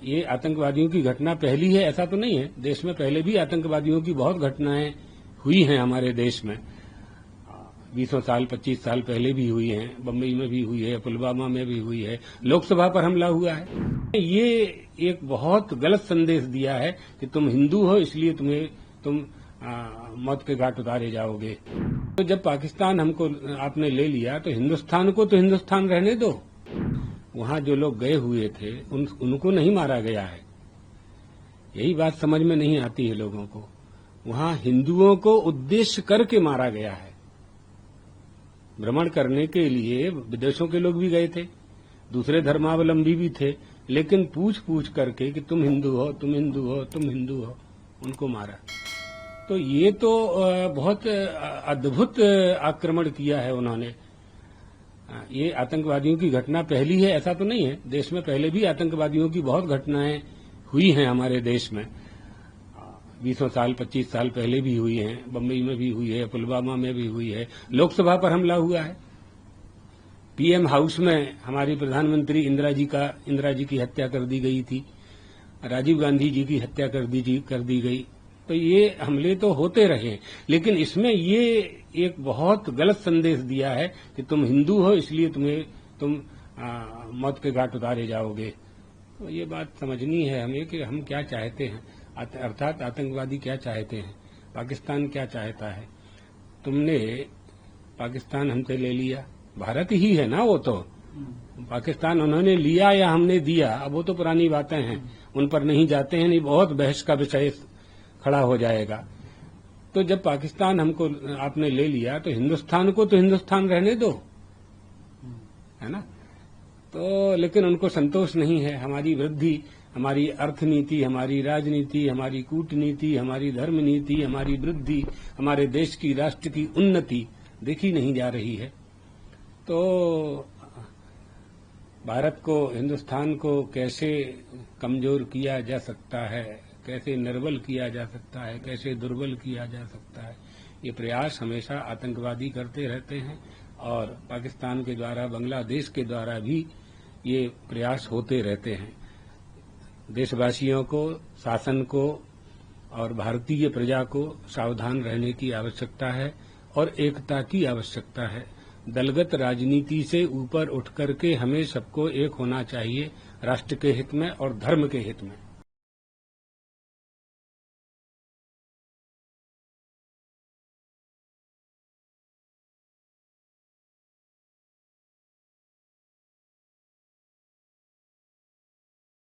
ये आतंकवादियों की घटना पहली है ऐसा तो नहीं है। देश में पहले भी आतंकवादियों की बहुत घटनाएं हुई हैं हमारे देश में। 20 साल 25 साल पहले भी हुई हैं, बम्बई में भी हुई है, पुलवामा में भी हुई है, लोकसभा पर हमला हुआ है। ये एक बहुत गलत संदेश दिया है कि तुम हिंदू हो इसलिए तुम मौत के घाट उतारे जाओगे। तो जब पाकिस्तान हमको आपने ले लिया तो हिंदुस्तान को तो हिंदुस्तान रहने दो। वहां जो लोग गए हुए थे उनको नहीं मारा गया है। यही बात समझ में नहीं आती है लोगों को। वहां हिंदुओं को उद्देश्य करके मारा गया है। भ्रमण करने के लिए विदेशों के लोग भी गए थे, दूसरे धर्मावलंबी भी थे, लेकिन पूछ पूछ करके कि तुम हिंदू हो, तुम हिंदू हो, तुम हिंदू हो, उनको मारा। तो ये तो बहुत अद्भुत आक्रमण किया है उन्होंने। ये आतंकवादियों की घटना पहली है ऐसा तो नहीं है। देश में पहले भी आतंकवादियों की बहुत घटनाएं हुई हैं हमारे देश में। 20 साल 25 साल पहले भी हुई हैं, बम्बई में भी हुई है, पुलवामा में भी हुई है, लोकसभा पर हमला हुआ है। पीएम हाउस में हमारी प्रधानमंत्री इंदिरा जी की हत्या कर दी गई थी, राजीव गांधी जी की हत्या कर दी गई। तो ये हमले तो होते रहे, लेकिन इसमें ये एक बहुत गलत संदेश दिया है कि तुम हिंदू हो इसलिए तुम मौत के घाट उतारे जाओगे। तो ये बात समझनी है हमें कि हम क्या चाहते हैं, अर्थात आतंकवादी क्या चाहते हैं, पाकिस्तान क्या चाहता है। तुमने पाकिस्तान हमसे ले लिया, भारत ही है ना वो तो। पाकिस्तान उन्होंने लिया या हमने दिया, अब वो तो पुरानी बातें हैं, उन पर नहीं जाते हैं, नहीं बहुत बहस का विषय खड़ा हो जाएगा। तो जब पाकिस्तान हमको आपने ले लिया तो हिंदुस्तान को तो हिंदुस्तान रहने दो, है ना। तो लेकिन उनको संतोष नहीं है। हमारी वृद्धि, हमारी अर्थनीति, हमारी राजनीति, हमारी कूटनीति, हमारी धर्म नीति, हमारी वृद्धि, हमारे देश की राष्ट्र की उन्नति देखी नहीं जा रही है। तो भारत को, हिंदुस्तान को कैसे कमजोर किया जा सकता है, कैसे निर्बल किया जा सकता है, कैसे दुर्बल किया जा सकता है, ये प्रयास हमेशा आतंकवादी करते रहते हैं। और पाकिस्तान के द्वारा, बांग्लादेश के द्वारा भी ये प्रयास होते रहते हैं। देशवासियों को, शासन को और भारतीय प्रजा को सावधान रहने की आवश्यकता है और एकता की आवश्यकता है। दलगत राजनीति से ऊपर उठ करके हमें सबको एक होना चाहिए, राष्ट्र के हित में और धर्म के हित में।